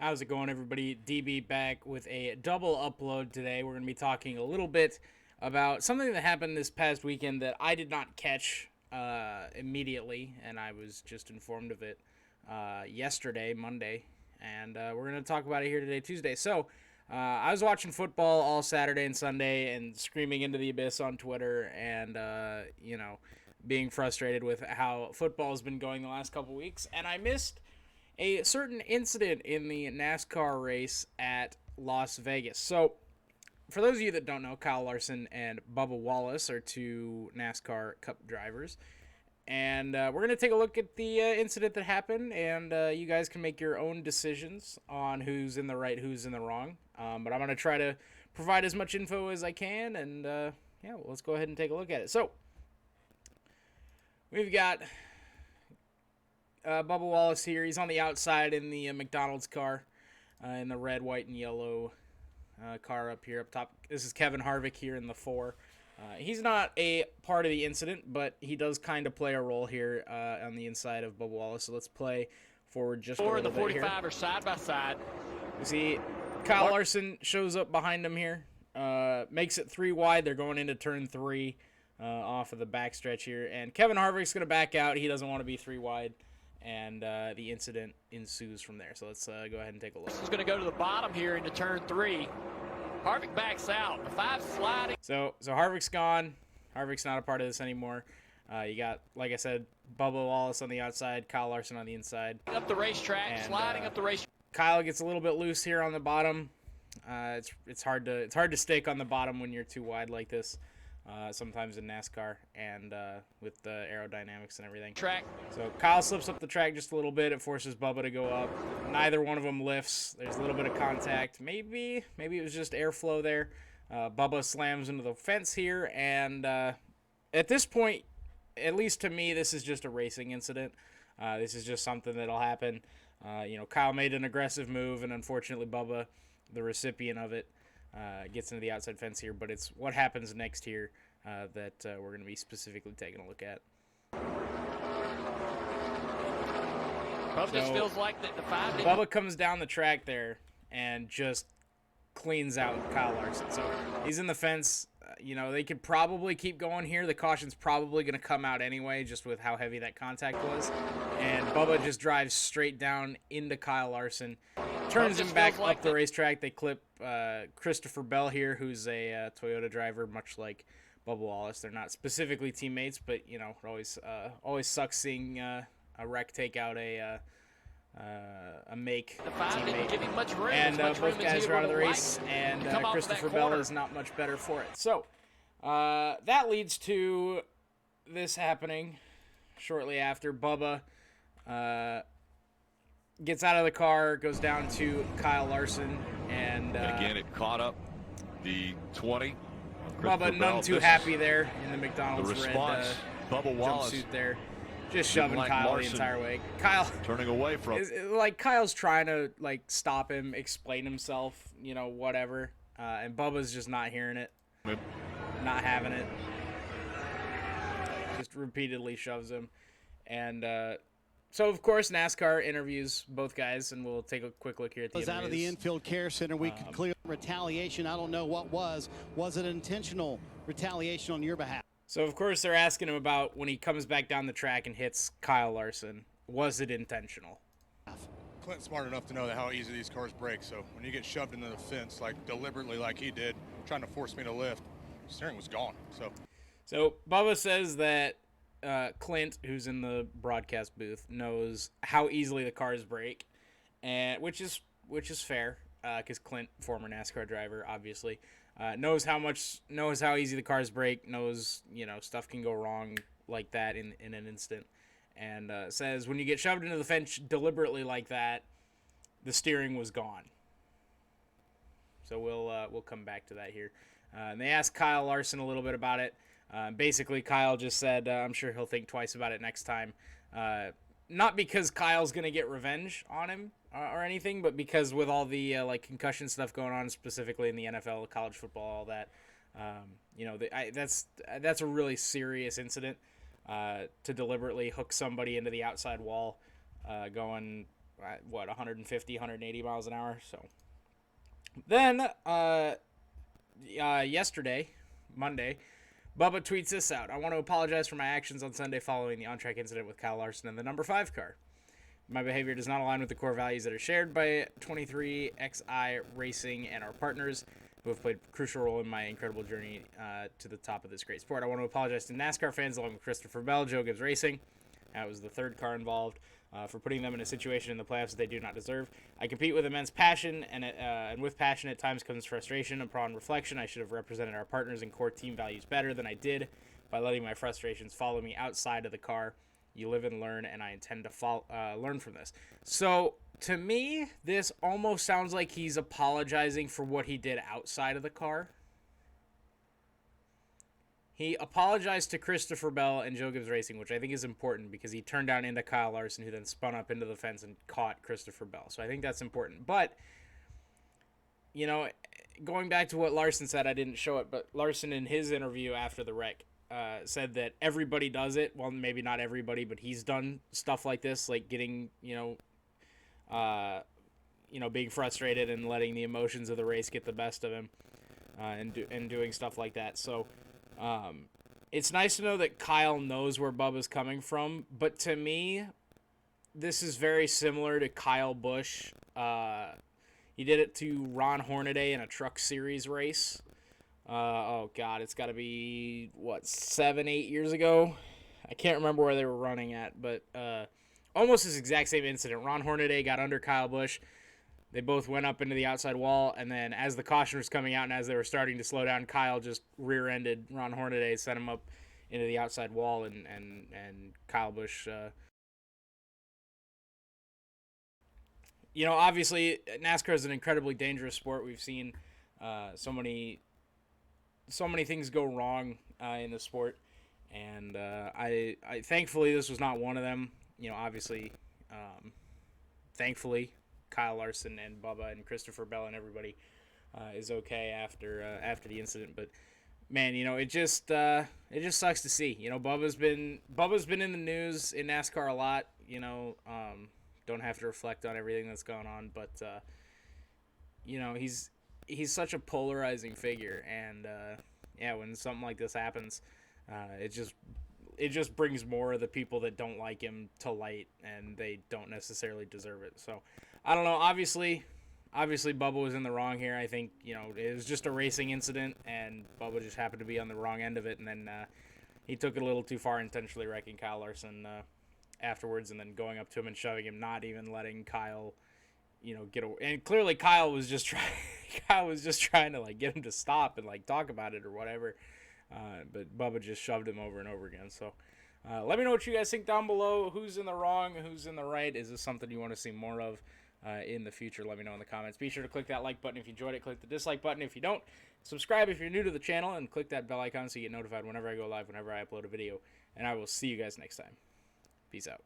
How's it going, everybody? DB back with a double upload today. We're going to be talking a little bit about something that happened this past weekend that I did not catch immediately, and I was just informed of it yesterday, Monday, and we're going to talk about it here today, Tuesday. So, I was watching football all Saturday and Sunday and screaming into the abyss on Twitter and, being frustrated with how football has been going the last couple weeks, and I missed a certain incident in the NASCAR race at Las Vegas. So, for those of you that don't know, Kyle Larson and Bubba Wallace are two NASCAR Cup drivers. And we're going to take a look at the incident that happened, and you guys can make your own decisions on who's in the right, who's in the wrong. But I'm going to try to provide as much info as I can, and let's go ahead and take a look at it. So, we've got Bubba Wallace here. He's on the outside in the McDonald's car, in the red, white, and yellow car up here up top. This is Kevin Harvick here in the 4. He's not a part of the incident, but he does kind of play a role here on the inside of Bubba Wallace. So let's play forward just a little bit here. 4 and the 45 are side by side. You see Kyle Larson shows up behind him here, makes it 3 wide. They're going into turn 3 off of the backstretch here. And Kevin Harvick's going to back out. He doesn't want to be 3 wide. And the incident ensues from there. So let's go ahead and take a look. This is going to go to the bottom here into turn 3. Harvick backs out. The 5 sliding. So Harvick's gone. Harvick's not a part of this anymore. You got, like I said, Bubba Wallace on the outside, Kyle Larson on the inside. Up the racetrack, and, sliding up the racetrack. Kyle gets a little bit loose here on the bottom. It's hard to stick on the bottom when you're too wide like this. Sometimes in NASCAR and with the aerodynamics and everything. Track. So Kyle slips up the track just a little bit. It forces Bubba to go up. Neither one of them lifts. There's a little bit of contact. Maybe it was just airflow there. Bubba slams into the fence here, and at this point, at least to me, this is just a racing incident. This is just something that'll happen. Kyle made an aggressive move, and unfortunately Bubba, the recipient of it, gets into the outside fence here, but it's what happens next here that we're going to be specifically taking a look at. Bubba just feels like the 5. Bubba comes down the track there and just cleans out Kyle Larson. So he's in the fence. They could probably keep going here. The caution's probably going to come out anyway, just with how heavy that contact was. And Bubba just drives straight down into Kyle Larson. Turns him back up the racetrack. They clip Christopher Bell here, who's a Toyota driver, much like Bubba Wallace. They're not specifically teammates, but it always sucks seeing a wreck take out a make teammate. Give him much room. And both guys are out of the race, and Christopher Bell is not much better for it. So that leads to this happening shortly after. Bubba gets out of the car, goes down to Kyle Larson, and again it caught up the 20. Bubba none too happy there in the McDonald's the response, red Bubba Wallace jumpsuit there, just shoving Kyle Larson the entire way. Kyle turning away from Kyle's trying to stop him, explain himself, whatever, and Bubba's just not hearing it, not having it, just repeatedly shoves him, and so, of course, NASCAR interviews both guys, and we'll take a quick look here at the interviews. Out of the infield care center, we could clear retaliation. I don't know what was. Was it intentional retaliation on your behalf? So, of course, they're asking him about when he comes back down the track and hits Kyle Larson. Was it intentional? Clint's smart enough to know how easy these cars break. So when you get shoved into the fence, deliberately like he did, trying to force me to lift, steering was gone. So Bubba says that Clint, who's in the broadcast booth, knows how easily the cars break, and which is fair, because Clint, former NASCAR driver, obviously, knows how easy the cars break, knows stuff can go wrong like that in an instant, and says when you get shoved into the fence deliberately like that, the steering was gone. So we'll come back to that here. And they asked Kyle Larson a little bit about it. Basically, Kyle just said, I'm sure he'll think twice about it next time. Not because Kyle's going to get revenge on him or anything, but because with all the concussion stuff going on, specifically in the NFL, college football, all that, that's a really serious incident to deliberately hook somebody into the outside wall going at, 150, 180 miles an hour. So then yesterday, Monday, Bubba tweets this out. I want to apologize for my actions on Sunday following the on-track incident with Kyle Larson in the number 5 car. My behavior does not align with the core values that are shared by 23XI Racing and our partners who have played a crucial role in my incredible journey to the top of this great sport. I want to apologize to NASCAR fans along with Christopher Bell, Joe Gibbs Racing. That was the 3rd car involved. For putting them in a situation in the playoffs that they do not deserve. I compete with immense passion, and with passion at times comes frustration. Upon reflection, I should have represented our partners and core team values better than I did by letting my frustrations follow me outside of the car. You live and learn, and I intend to learn from this. So, to me, this almost sounds like he's apologizing for what he did outside of the car. He apologized to Christopher Bell and Joe Gibbs Racing, which I think is important because he turned down into Kyle Larson, who then spun up into the fence and caught Christopher Bell. So I think that's important. But, you know, going back to what Larson said, I didn't show it, but Larson in his interview after the wreck said that everybody does it. Well, maybe not everybody, but he's done stuff like this, like getting, being frustrated and letting the emotions of the race get the best of him and doing stuff like that. So it's nice to know that Kyle knows where Bubba's coming from, but to me, this is very similar to Kyle Busch. He did it to Ron Hornaday in a Truck Series race. It's got to be, 7-8 years ago? I can't remember where they were running at, but almost this exact same incident. Ron Hornaday got under Kyle Busch. They both went up into the outside wall, and then as the caution was coming out and as they were starting to slow down, Kyle just rear-ended Ron Hornaday, sent him up into the outside wall, and Kyle Busch. Obviously, NASCAR is an incredibly dangerous sport. We've seen so many things go wrong in the sport, and I thankfully this was not one of them. Obviously, thankfully, Kyle Larson and Bubba and Christopher Bell and everybody is okay after the incident. But man, it just sucks to see. Bubba's been in the news in NASCAR a lot. Don't have to reflect on everything that's going on, but he's such a polarizing figure, and when something like this happens, it just brings more of the people that don't like him to light, and they don't necessarily deserve it. So I don't know. Obviously Bubba was in the wrong here. I think, it was just a racing incident, and Bubba just happened to be on the wrong end of it, and then he took it a little too far, intentionally wrecking Kyle Larson afterwards, and then going up to him and shoving him, not even letting Kyle, get away. And clearly Kyle was just trying to, like, get him to stop and, like, talk about it or whatever. But Bubba just shoved him over and over again. So let me know what you guys think down below. Who's in the wrong? Who's in the right? Is this something you want to see more of in the future? Let me know in the comments. Be sure to click that like button if you enjoyed it. Click the dislike button if you don't. Subscribe if you're new to the channel, and click that bell icon so you get notified whenever I go live, whenever I upload a video. And I will see you guys next time. Peace out.